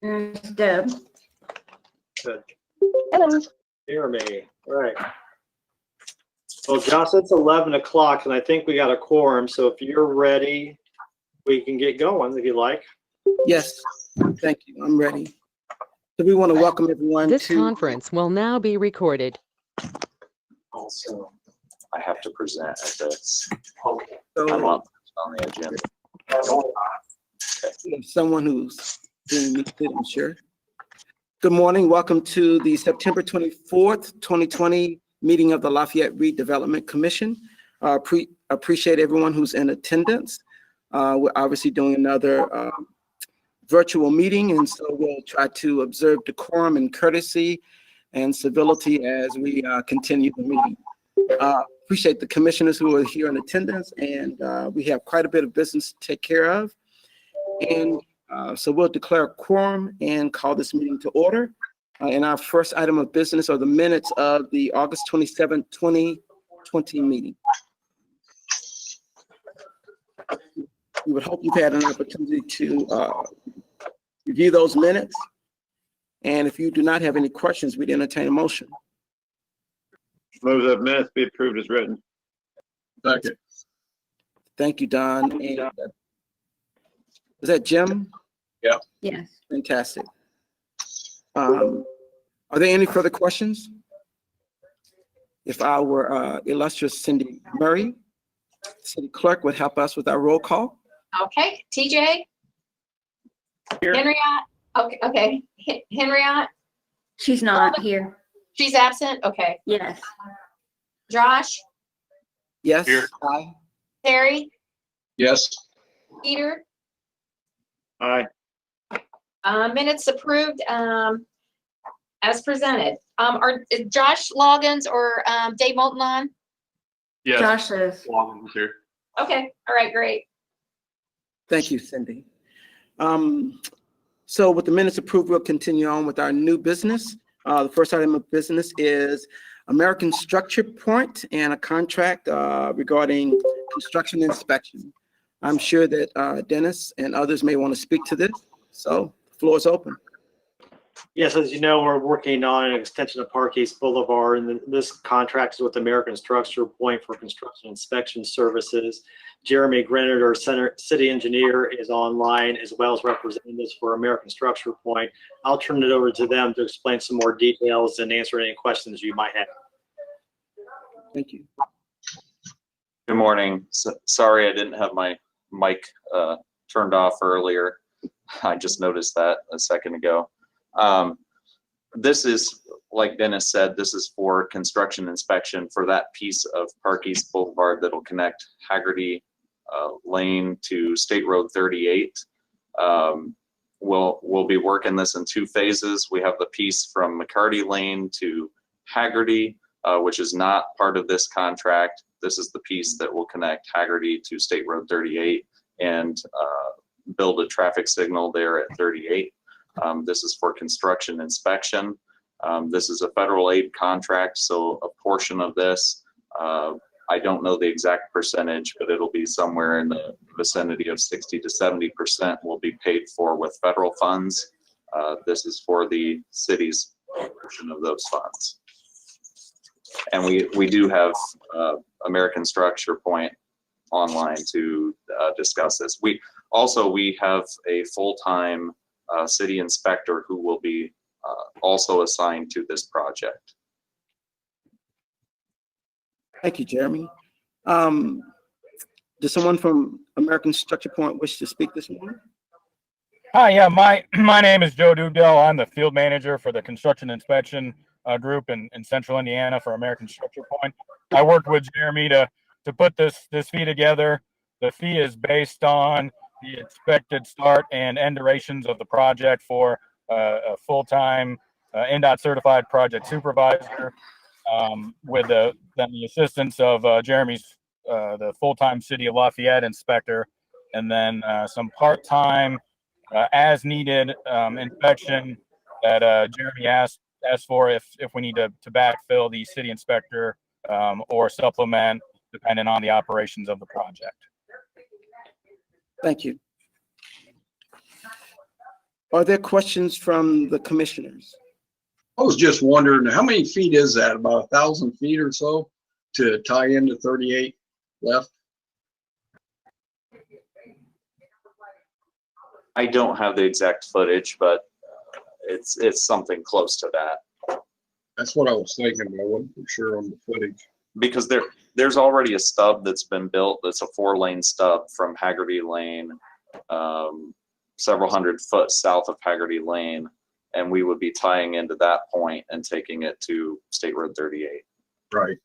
There's Deb. Good. Hello. Hear me. All right. Well, Josh, it's 11 o'clock, and I think we got a quorum. So if you're ready, we can get going if you like. Yes, thank you. I'm ready. So we want to welcome everyone This to conference will now be recorded. Also, I have to present at this. Okay. I'm so, on the agenda. someone who's being muted, I'm sure. Good morning. Welcome to the September 24th, 2020 meeting of the Lafayette Redevelopment Commission. Appreciate everyone who's in attendance. We're obviously doing another virtual meeting, and so we'll try to observe decorum and courtesy and civility as we continue the meeting. Appreciate the commissioners who are here in attendance, and we have quite a bit of business to take care of. And so we'll declare a quorum and call this meeting to order. And our first item of business are the minutes of the August 27, 2020 meeting. We would hope you've had an opportunity to review those minutes. And if you do not have any questions, we'd entertain a motion. Move that minutes be approved as written. Second. Thank you, Don. And, is that Jim? Yes. Fantastic. Are there any further questions? If our illustrious Cindy Murray, City Clerk, would help us with our roll call. Okay, TJ? Here. Henriette? Okay. Henriette? She's not here. She's absent? Okay. Yes. Josh? Yes? Here. Aye. Terry? Yes. Peter? Aye. Minutes approved as presented. Are Josh Loggins or Dave Moulton on? Yes. Josh says. Loggins is here. Okay, all right, great. Thank you, Cindy. So with the minutes approved, we'll continue on with our new business. The first item of business is American Structure Point and a contract regarding construction inspection. I'm sure that Dennis and others may want to speak to this, so the floor is open. Yes, as you know, we're working on an extension of Park East Boulevard, and this contract is with American Structure Point for construction inspection services. Jeremy Grenard, our city engineer, is online, as well as representatives for American Structure Point. I'll turn it over to them to explain some more details and answer any questions you might have. Thank you. Good morning. Sorry I didn't have my mic turned off earlier. I just noticed that a second ago. This is, like Dennis said, this is for construction inspection for that piece of Park East Boulevard that'll connect Haggerty Lane to State Road 38. We'll be working this in two phases. We have the piece from McCarty Lane to Haggerty, which is not part of this contract. This is the piece that will connect Haggerty to State Road 38 and build a traffic signal there at 38. This is for construction inspection. This is a federal aid contract, so a portion of this, I don't know the exact percentage, but it'll be somewhere in the vicinity of 60 to 70% will be paid for with federal funds. This is for the city's portion of those funds. And we do have American Structure Point online to discuss this. We have a full-time city inspector who will be also assigned to this project. Thank you, Jeremy. Does someone from American Structure Point wish to speak this morning? Hi, yeah, my name is Joe Dugdale. I'm the field manager for the construction inspection group in Central Indiana for American Structure Point. I worked with Jeremy to put this fee together. The fee is based on the expected start and end durations of the project for a full-time NDOT certified project supervisor with then the assistance of Jeremy's the full-time City of Lafayette inspector, and then some part-time as needed inspection that Jeremy asked for if we need to backfill the city inspector or supplement depending on the operations of the project. Thank you. Are there questions from the commissioners? I was just wondering, how many feet is that? About 1,000 feet or so to tie into 38 left? I don't have the exact footage, but it's something close to that. That's what I was thinking, but I wasn't for sure on the footage. Because there's already a stub that's been built. That's a 4-lane stub from Haggerty Lane, several hundred foot south of Haggerty Lane, and we would be tying into that point and taking it to State Road 38. Right.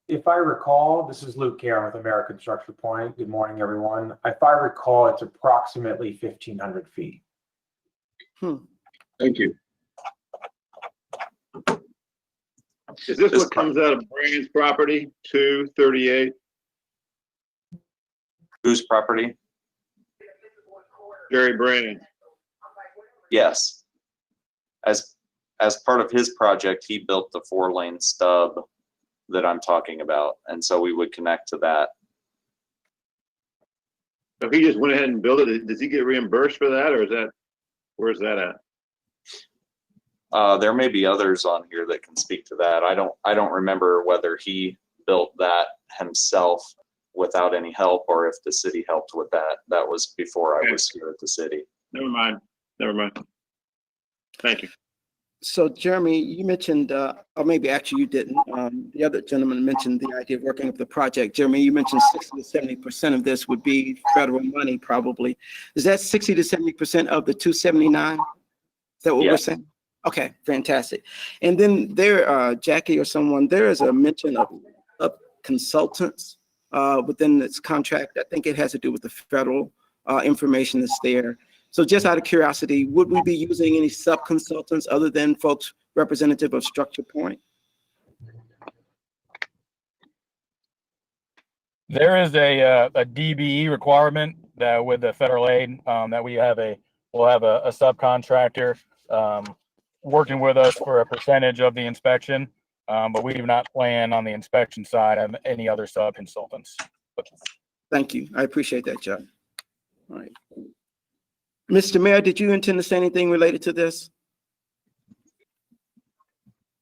If I recall, this is Luke Karen with American Structure Point. Good morning, everyone. If I recall, it's approximately 1,500 feet. Thank you. Is this what comes out of Brand's property, 238? Whose property? Jerry Brand. Yes. As part of his project, he built the 4-lane stub that I'm talking about, and so we would connect to that. So he just went ahead and built it. Does he get reimbursed for that, or where's that at? There may be others on here that can speak to that. I don't remember whether he built that himself without any help or if the city helped with that. That was before I was here at the city. Never mind. Thank you. So Jeremy, you mentioned, or maybe actually you didn't, the other gentleman mentioned the idea of working with the project. Jeremy, you mentioned 60 to 70% of this would be federal money probably. Is that 60 to 70% of the 279? Is that what we're saying? Okay, fantastic. And then there, Jackie or someone, there is a mention of consultants within this contract. I think it has to do with the federal information that's there. So just out of curiosity, would we be using any sub-consultants other than folks representative of Structure Point? There is a DBE requirement that with the federal aid that we'll have a subcontractor working with us for a percentage of the inspection, but we do not plan on the inspection side of any other sub-consultants. Thank you. I appreciate that, Joe. All right. Mr. Mayor, did you intend to say anything related to this?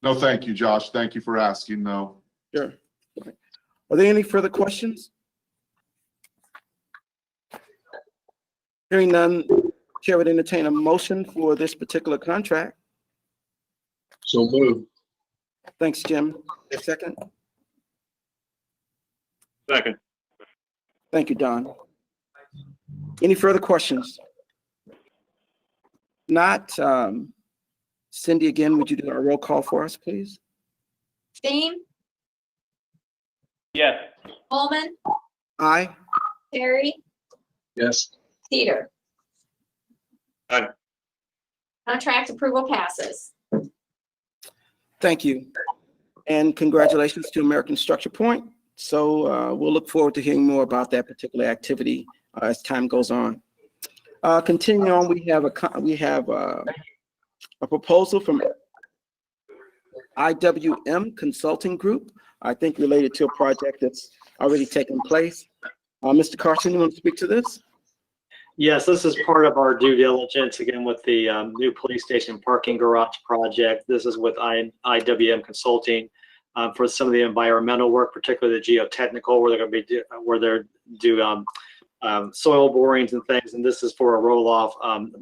No, thank you, Josh. Thank you for asking, though. Sure. Are there any further questions? Hearing none, Chair would entertain a motion for this particular contract. So moved. Thanks, Jim. A second. Second. Thank you, Don. Any further questions? Not, Cindy, again, would you do a roll call for us, please? Steen, Yes. Holman, Aye. Terry, Yes. Peter. Aye. Contract approval passes. Thank you. And congratulations to American Structure Point. So we'll look forward to hearing more about that particular activity as time goes on. Continuing on, we have a proposal from IWM Consulting Group, I think related to a project that's already taken place. Mr. Carson, you want to speak to this? Yes, this is part of our due diligence, again, with the new police station parking garage project. This is with IWM Consulting for some of the environmental work, particularly the geotechnical, where they're going to be do soil borings and things. And this is for a roll-off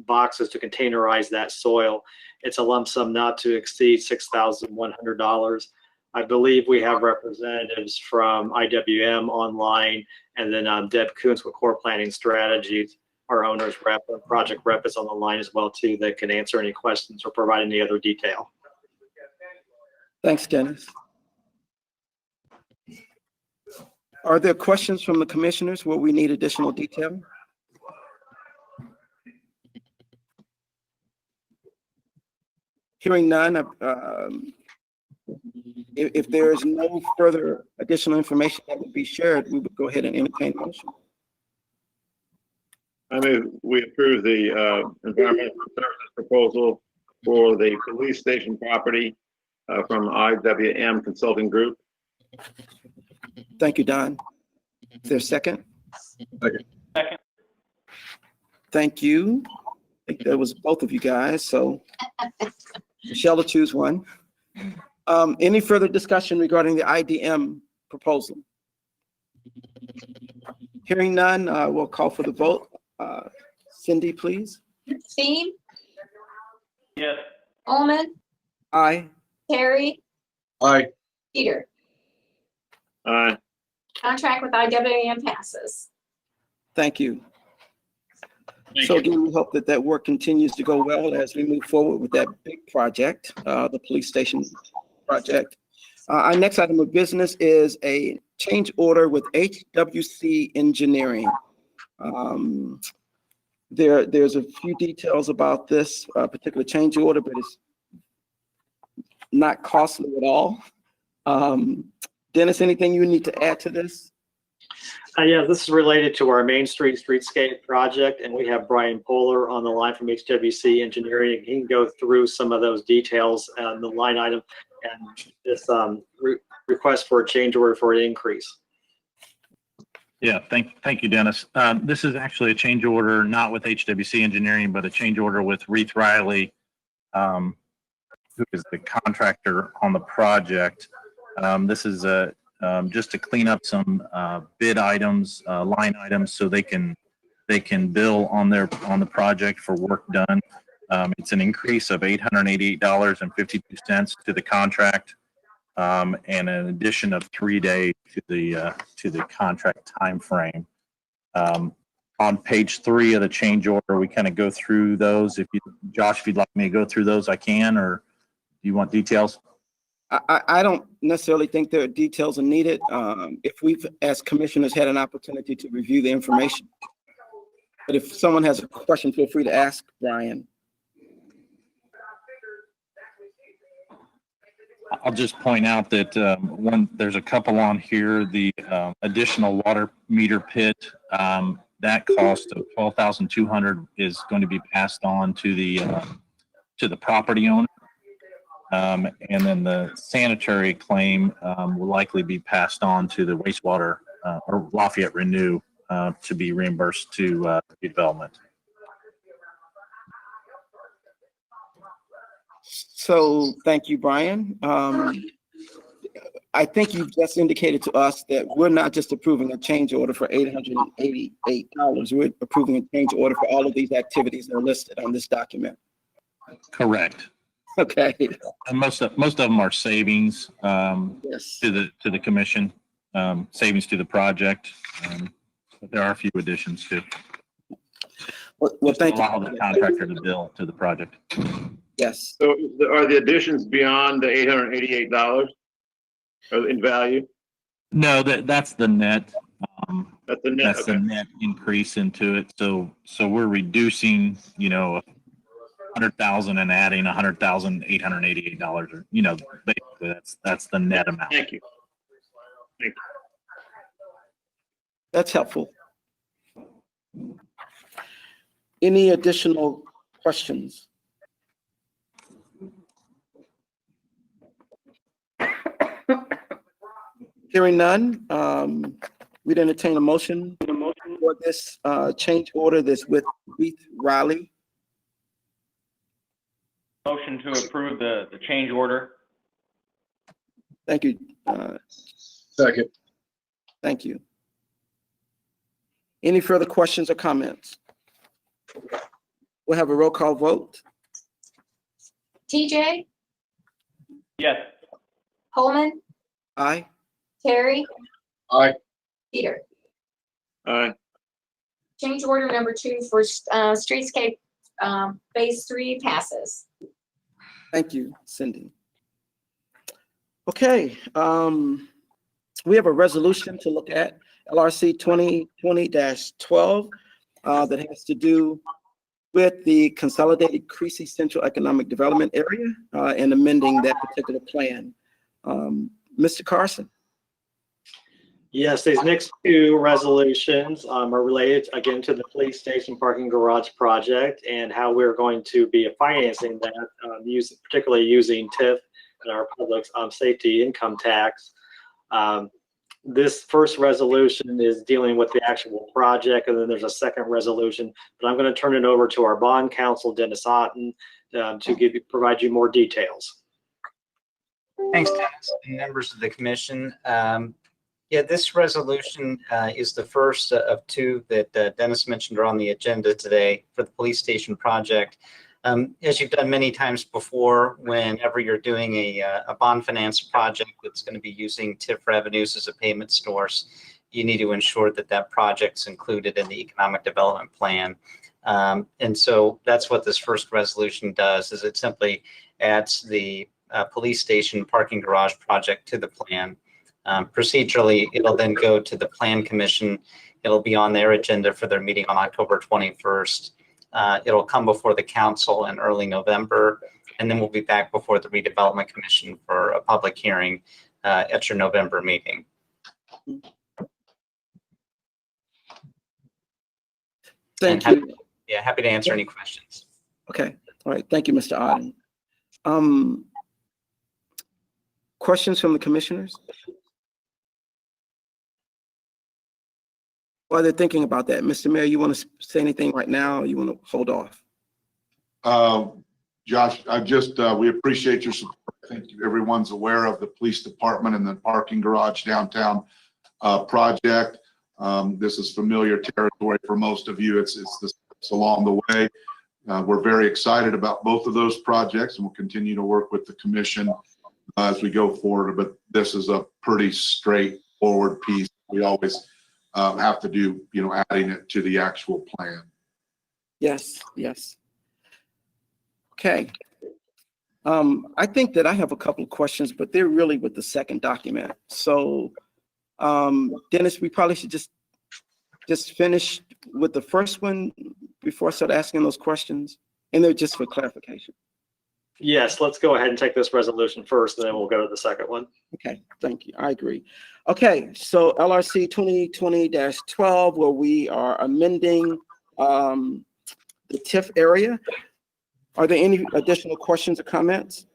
boxes to containerize that soil. It's a lump sum not to exceed $6,100. I believe we have representatives from IWM online, and then Deb Kuntz with Core Planning Strategies. Our owner's rep, or project rep, is on the line as well too, that can answer any questions or provide any other detail. Thanks, Dennis. Are there questions from the commissioners where we need additional detail? Hearing none, if there is no further additional information that would be shared, we would go ahead and entertain a motion. I mean, we approve the environmental services proposal for the police station property from IWM Consulting Group. Thank you, Don. Is there a second? Second. Thank you. I think that was both of you guys, so Michelle will choose one. Any further discussion regarding the IDM proposal? Hearing none, we'll call for the vote. Cindy, please. Steve, Yes. Holman, Aye. Terry, Aye. Peter. Aye. Contract with IWM passes. Thank you. Thank So you. again, we hope that that work continues to go well as we move forward with that big project, the police station project. Our next item of business is a change order with HWC Engineering. There's a few details about this particular change order, but it's not costly at all. Dennis, anything you need to add to this? Yeah, this is related to our Main Street streetscape project, and we have Brian Poehler on the line from HWC Engineering. He can go through some of those details and the line item and this request for a change order for an increase. Yeah, thank you, Dennis. This is actually a change order, not with HWC Engineering, but a change order with Reith Riley, who is the contractor on the project. This is just to clean up some bid items, line items, so they can bill on the project for work done. It's an increase of $888.52 to the contract, and an addition of 3 days to the contract time frame. On page 3 of the change order, we kind of go through those. Josh, if you'd like me to go through those, I can, or do you want details? I don't necessarily think there are details are needed. If we've, as commissioners, had an opportunity to review the information. But if someone has a question, feel free to ask Brian. I'll just point out that there's a couple on here. The additional water meter pit, that cost of $12,200 is going to be passed on to the property owner. And then the sanitary claim will likely be passed on to the wastewater or Lafayette Renew to be reimbursed to Redevelopment. So thank you, Brian. I think you've just indicated to us that we're not just approving a change order for $888. We're approving a change order for all of these activities that are listed on this document. Correct. Okay. And most of them are savings Yes. to the commission, savings to the project. But there are a few additions too. Well, thank you. Allow the contractor to bill to the project. Yes. So are the additions beyond the $888 in value? No, that's the net. That's the net. That's the net increase into it. So we're reducing, $100,000 and adding $100,888, or basically that's the net amount. Thank you. That's helpful. Any additional questions? Hearing none, we'd entertain a motion for this change order that's with Reith Riley. Motion to approve the change order. Thank you. Second. Thank you. Any further questions or comments? We'll have a roll call vote. TJ, Yes. Holman, Aye. Terry, Aye. Peter. Aye. Change order number 2 for streetscape phase 3 passes. Thank you, Cindy. Okay, we have a resolution to look at, LRC 2020-12, that has to do with the Consolidated Creasy Central Economic Development Area and amending that particular plan. Mr. Carson. Yes, these next two resolutions are related again to the police station parking garage project and how we're going to be financing that, particularly using TIF and our public safety income tax. This first resolution is dealing with the actual project, and then there's a second resolution, but I'm going to turn it over to our bond counsel, Dennis Otten, to provide you more details. Thanks, Dennis, and members of the commission. Yeah, this resolution is the first of two that Dennis mentioned are on the agenda today for the police station project. As you've done many times before, whenever you're doing a bond finance project that's going to be using TIF revenues as a payment source, you need to ensure that that project's included in the economic development plan. And so that's what this first resolution does, is it simply adds the police station parking garage project to the plan. Procedurally, it'll then go to the Plan Commission. It'll be on their agenda for their meeting on October 21st. It'll come before the council in early November, and then we'll be back before the Redevelopment Commission for a public hearing at your November meeting. Thank you. Happy to answer any questions. Okay. All right. Thank you, Mr. Otten. Questions from the commissioners? While they're thinking about that, Mr. Mayor, you want to say anything right now, or you want to hold off? Josh, we appreciate your support. I think everyone's aware of the police department and the parking garage downtown project. This is familiar territory for most of you. It's along the way. We're very excited about both of those projects, and we'll continue to work with the commission as we go forward. But this is a pretty straightforward piece. We always have to do, adding it to the actual plan. Yes, yes. Okay. I think that I have a couple of questions, but they're really with the second document. So, Dennis, we probably should just finish with the first one before I start asking those questions, and they're just for clarification. Yes, let's go ahead and take this resolution first, and then we'll go to the second one. Okay, thank you. I agree. Okay, so LRC 2020-12, where we are amending the TIF area. Are there any additional questions or comments?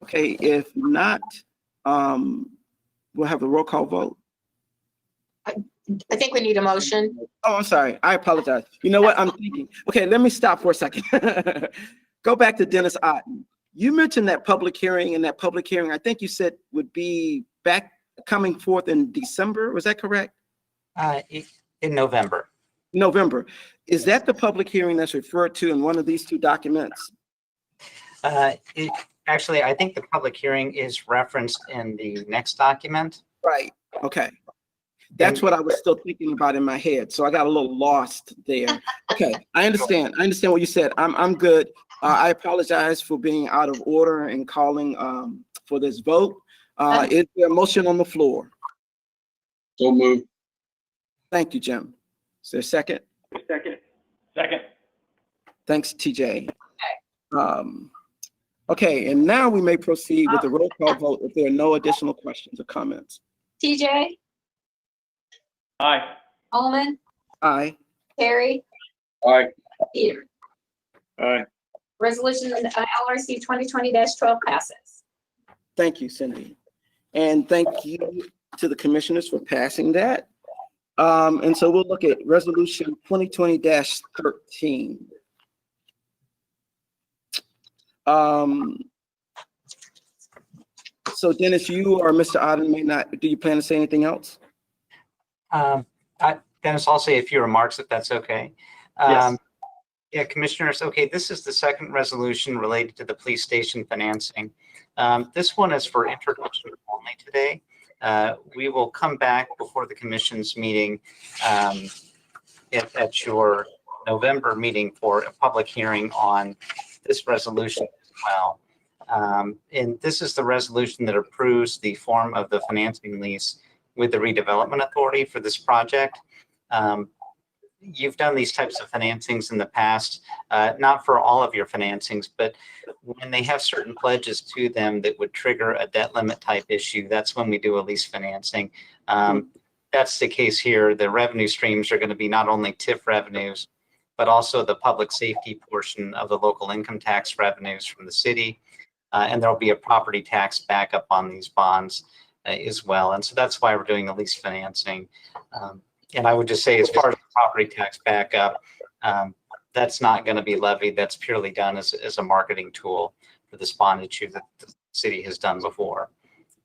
Okay, if not, we'll have a roll call vote. I think we need a motion. Oh, I'm sorry. I apologize. You know what I'm thinking? Okay, let me stop for a second. Go back to Dennis Otten. You mentioned that public hearing, and that public hearing, I think you said would be coming forth in December. Was that correct? In November. November. Is that the public hearing that's referred to in one of these two documents? Actually, I think the public hearing is referenced in the next document. Right. Okay. That's what I was still thinking about in my head. So I got a little lost there. Okay, I understand. I understand what you said. I'm good. I apologize for being out of order and calling for this vote. Is there a motion on the floor? So moved. Thank you, Jim. Is there a second? Second. Thanks, TJ. Okay, and now we may proceed with the roll call vote if there are no additional questions or comments. TJ? Aye. Alman? Aye. Terry? Aye. Peter? Aye. Resolution LRC 2020-12 passes. Thank you, Cindy. And thank you to the commissioners for passing that. And so we'll look at resolution 2020-13. So Dennis, you or Mr. Otten may not, do you plan to say anything else? Dennis, I'll say a few remarks if that's okay. Yes. Yeah, commissioners, okay, this is the second resolution related to the police station financing. This one is for introduction only today. We will come back before the commission's meeting at your November meeting for a public hearing on this resolution as well. And this is the resolution that approves the form of the financing lease with the Redevelopment Authority for this project. you've done these types of financings in the past, not for all of your financings, but when they have certain pledges to them that would trigger a debt limit type issue, that's when we do a lease financing. That's the case here. The revenue streams are going to be not only TIF revenues, but also the public safety portion of the local income tax revenues from the city. And there'll be a property tax backup on these bonds as well. And so that's why we're doing the lease financing. And I would just say, as far as the property tax backup, that's not going to be levied. That's purely done as a marketing tool for this bond issue that the city has done before.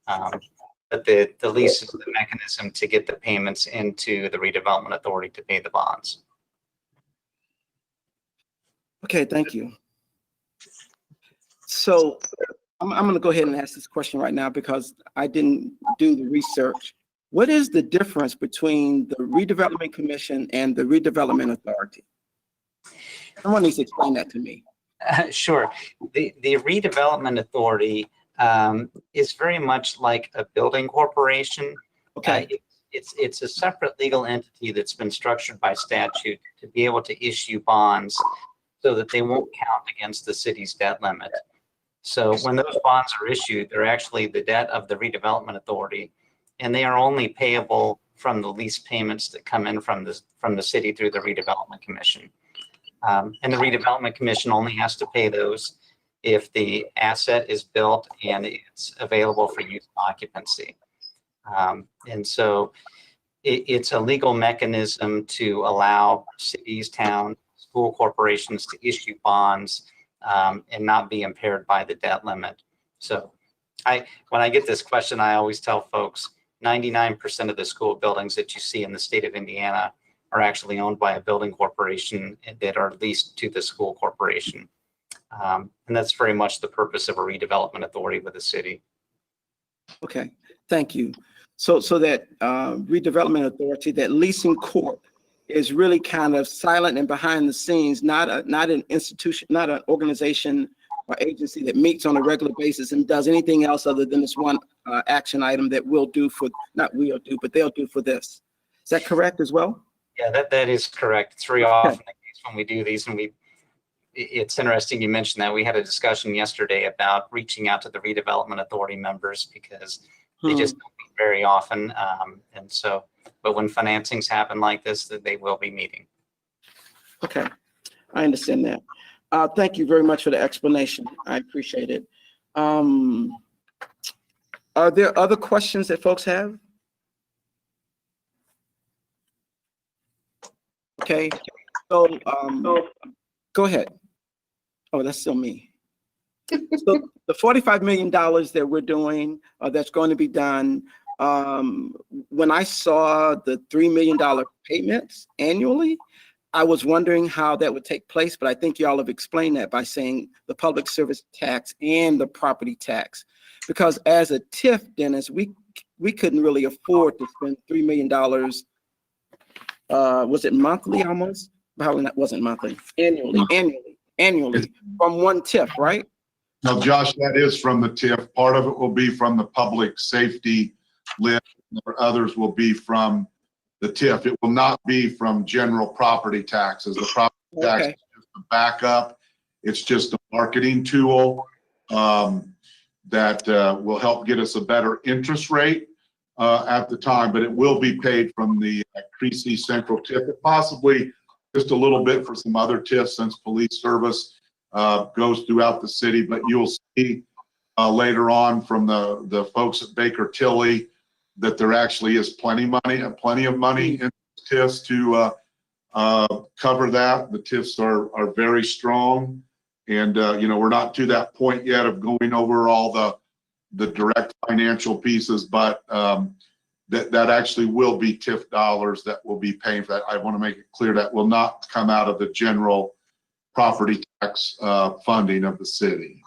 But the lease is the mechanism to get the payments into the redevelopment authority to pay the bonds. Okay, thank you. So I'm going to go ahead and ask this question right now because I didn't do the research. What is the difference between the Redevelopment Commission and the Redevelopment Authority? Someone needs to explain that to me. Sure. The Redevelopment Authority is very much like a building corporation. Okay. It's a separate legal entity that's been structured by statute to be able to issue bonds so that they won't count against the city's debt limit. So when those bonds are issued, they're actually the debt of the Redevelopment Authority, and they are only payable from the lease payments that come in from the city through the Redevelopment Commission. And the Redevelopment Commission only has to pay those if the asset is built and it's available for use occupancy. And so it's a legal mechanism to allow cities, towns, school corporations to issue bonds and not be impaired by the debt limit. So when I get this question, I always tell folks 99% of the school buildings that you see in the state of Indiana are actually owned by a building corporation that are leased to the school corporation. And that's very much the purpose of a redevelopment authority with the city. Okay, thank you. So that redevelopment authority, that leasing corp, is really kind of silent and behind the scenes, not an institution, not an organization or agency that meets on a regular basis and does anything else other than this one action item that they'll do for this. Is that correct as well? Yeah, that is correct. It's very often the case when we do these, and it's interesting you mentioned that. We had a discussion yesterday about reaching out to the redevelopment authority members because they just don't meet very often. And so, but when financings happen like this, that they will be meeting. Okay, I understand that. Thank you very much for the explanation. I appreciate it. Are there other questions that folks have? Okay, so go ahead. Oh, that's still me. So the $45 million that we're doing, that's going to be done, when I saw the $3 million payments annually, I was wondering how that would take place, but I think y'all have explained that by saying the public service tax and the property tax. Because as a TIF, Dennis, we couldn't really afford to spend $3 million. Was it monthly almost? Probably not, wasn't monthly, annually from one TIF, right? No, Josh, that is from the TIF. Part of it will be from the public safety list, or others will be from the TIF. It will not be from general property taxes. The property tax is just a backup. It's just a marketing tool that will help get us a better interest rate at the time, but it will be paid from the Creasy Central TIF, and possibly just a little bit for some other TIFs since police service goes throughout the city. But you'll see later on from the folks at Baker Tilly that there actually is plenty of money in TIFs to cover that. The TIFs are very strong, and we're not to that point yet of going over all the direct financial pieces, but that actually will be TIF dollars that will be paying for that. I want to make it clear that will not come out of the general property tax funding of the city.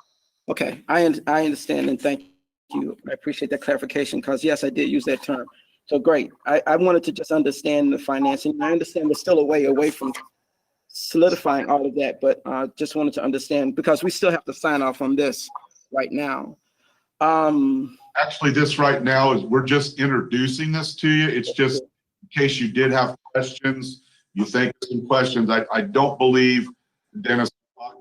Okay, I understand, and thank you. I appreciate that clarification, because yes, I did use that term. So great. I wanted to just understand the financing. I understand we're still a way away from solidifying all of that, but just wanted to understand, because we still have to sign off on this right now. Actually, this right now is, we're just introducing this to you. It's just in case you did have questions you think of some questions. I don't believe, Dennis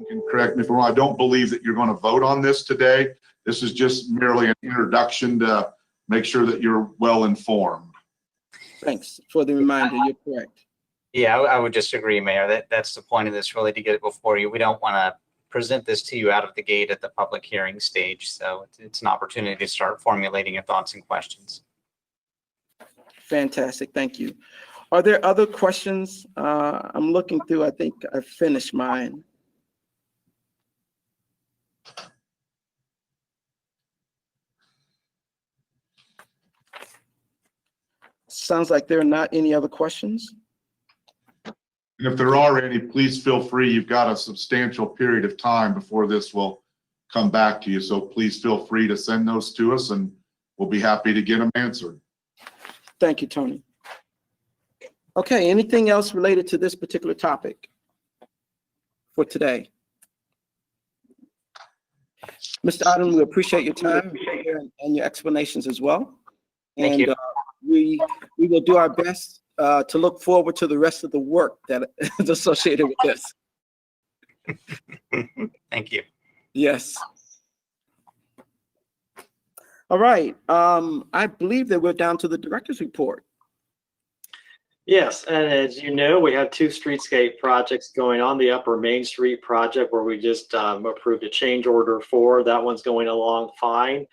can correct me if I'm wrong, I don't believe that you're going to vote on this today. This is just merely an introduction to make sure that you're well informed. Thanks for the reminder. You're correct. Yeah, I would just agree, Mayor. That's the point of this, really, to get it before you. We don't want to present this to you out of the gate at the public hearing stage. So it's an opportunity to start formulating your thoughts and questions. Fantastic. Thank you. Are there other questions? I'm looking through. I think I finished mine. Sounds like there are not any other questions. And if there are any, please feel free. You've got a substantial period of time before this will come back to you. So please feel free to send those to us and we'll be happy to get them answered. Thank you, Tony. Okay, anything else related to this particular topic for today? Mr. Odom, we appreciate your time and your explanations as well. Thank you. We will do our best to look forward to the rest of the work that is associated with this. Thank you. Yes. All right. I believe that we're down to the director's report. Yes, and as you know, we have two streetscape projects going on. The Upper Main Street project, where we just approved a change order for. That one's going along fine.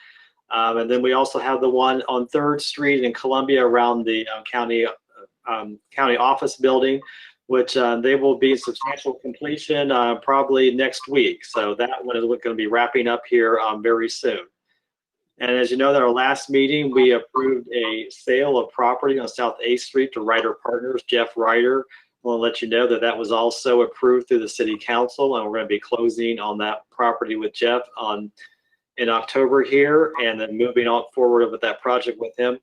And then we also have the one on 3rd Street in Columbia around the county office building, which they will be substantial completion probably next week. So that one is going to be wrapping up here very soon. And as you know, at our last meeting, we approved a sale of property on South 8th Street to Ryder Partners, Jeff Ryder. I want to let you know that that was also approved through the city council, and we're going to be closing on that property with Jeff in October here, and then moving on forward with that project with him.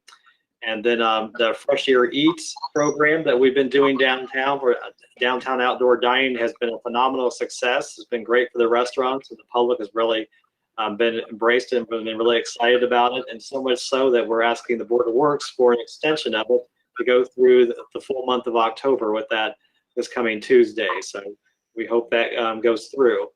And then the Fresh Air Eats program that we've been doing downtown, for downtown outdoor dining, has been a phenomenal success. It's been great for the restaurants, and the public has really been embraced and been really excited about it, and so much so that we're asking the Board of Works for an extension of it to go through the full month of October with that this coming Tuesday. So we hope that goes through.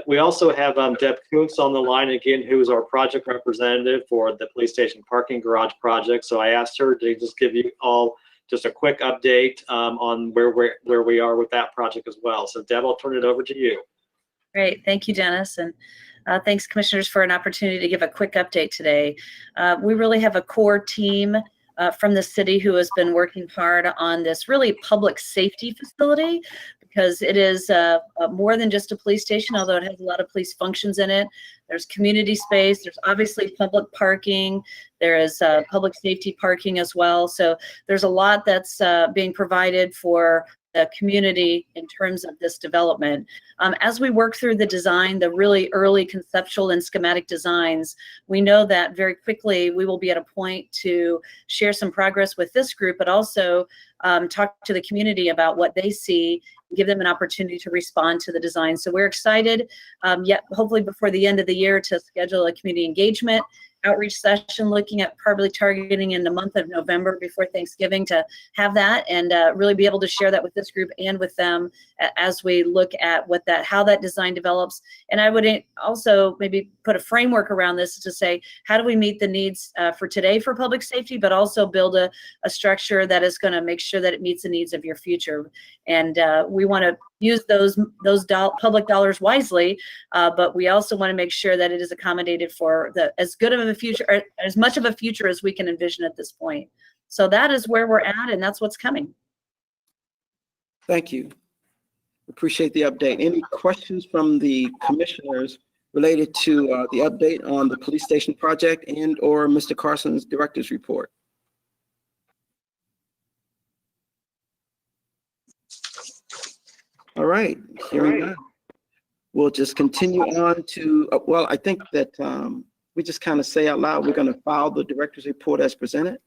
We also have Deb Kuntz on the line again, who is our project representative for the police station parking garage project. So I asked her to just give you all just a quick update on where we are with that project as well. So Deb, I'll turn it over to you. Great, thank you, Dennis, and thanks, commissioners, for an opportunity to give a quick update today. We really have a core team from the city who has been working hard on this really public safety facility, because it is more than just a police station, although it has a lot of police functions in it. There's community space, there's obviously public parking, there is public safety parking as well. So there's a lot that's being provided for the community in terms of this development. As we work through the design, the really early conceptual and schematic designs, we know that very quickly we will be at a point to share some progress with this group, but also talk to the community about what they see, give them an opportunity to respond to the design. So we're excited, yet hopefully before the end of the year, to schedule a community engagement outreach session, looking at probably targeting in the month of November before Thanksgiving, to have that and really be able to share that with this group and with them as we look at how that design develops. And I would also maybe put a framework around this to say, how do we meet the needs for today for public safety, but also build a structure that is going to make sure that it meets the needs of your future. And we want to use those public dollars wisely, but we also want to make sure that it is accommodated for as good of a future, or as much of a future as we can envision at this point. So that is where we're at, and that's what's coming. Thank you. Appreciate the update. Any questions from the commissioners related to the update on the police station project and or Mr. Carson's director's report? All right, hearing none. We'll just continue on to, well, I think that we just kind of say out loud, we're going to file the director's report as presented.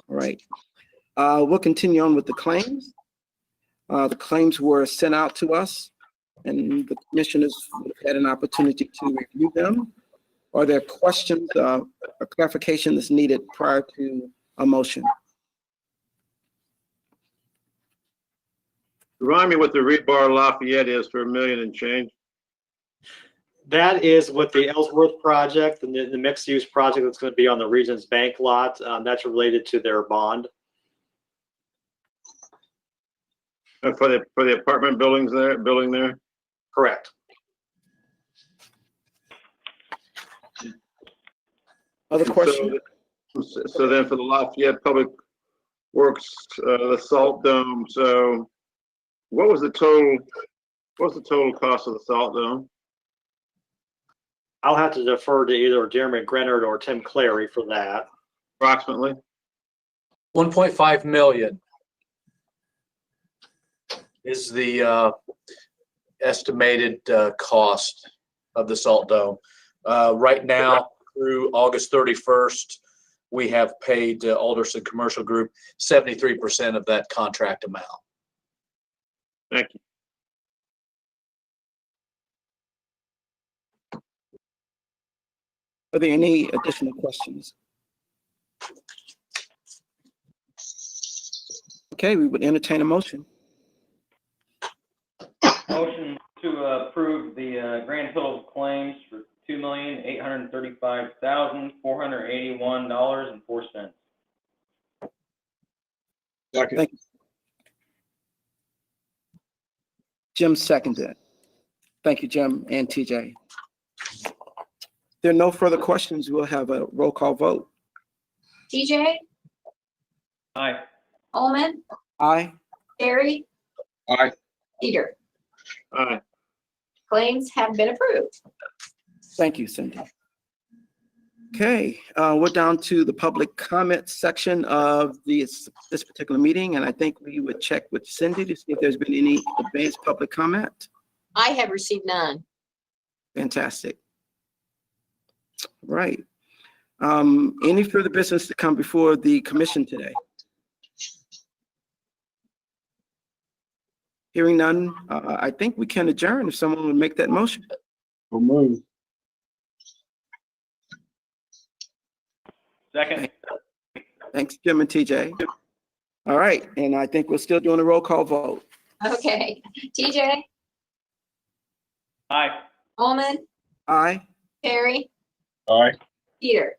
All right, we'll continue on with the claims. The claims were sent out to us, and the commissioners had an opportunity to review them. Are there questions or clarification that's needed prior to a motion? Remind me what the rebar Lafayette is for $1 million and change. That is with the Ellsworth project and the mixed-use project that's going to be on the Regions Bank lot. That's related to their bond. For the apartment building there? Correct. Other questions? So then for the Lafayette Public Works, the salt dome, so what was the total cost of the salt dome? I'll have to defer to either Jeremy Grenard or Tim Clary for that. Approximately? 1.5 million is the estimated cost of the salt dome. Right now, through August 31st, we have paid Alderson Commercial Group 73% of that contract amount. Thank you. Are there any additional questions? Okay, we would entertain a motion. Motion to approve the grand total of claims for $2,835,481.04. Thank you. Jim seconded. Thank you, Jim and TJ. There are no further questions. We'll have a roll call vote. TJ, Aye. Ullman, Aye. Terry, Aye. Peter. Aye. Claims have been approved. Thank you, Cindy. Okay, we're down to the public comment section of this particular meeting, and I think we would check with Cindy to see if there's been any advanced public comment. I have received none. Fantastic. Right. Any further business to come before the commission today? Hearing none, I think we can adjourn if someone would make that motion. We'll move. Second. Thanks, Jim and TJ. All right, and I think we're still doing a roll call vote. Okay. TJ, Aye. Ullman, Aye. Terry, Aye. Peter.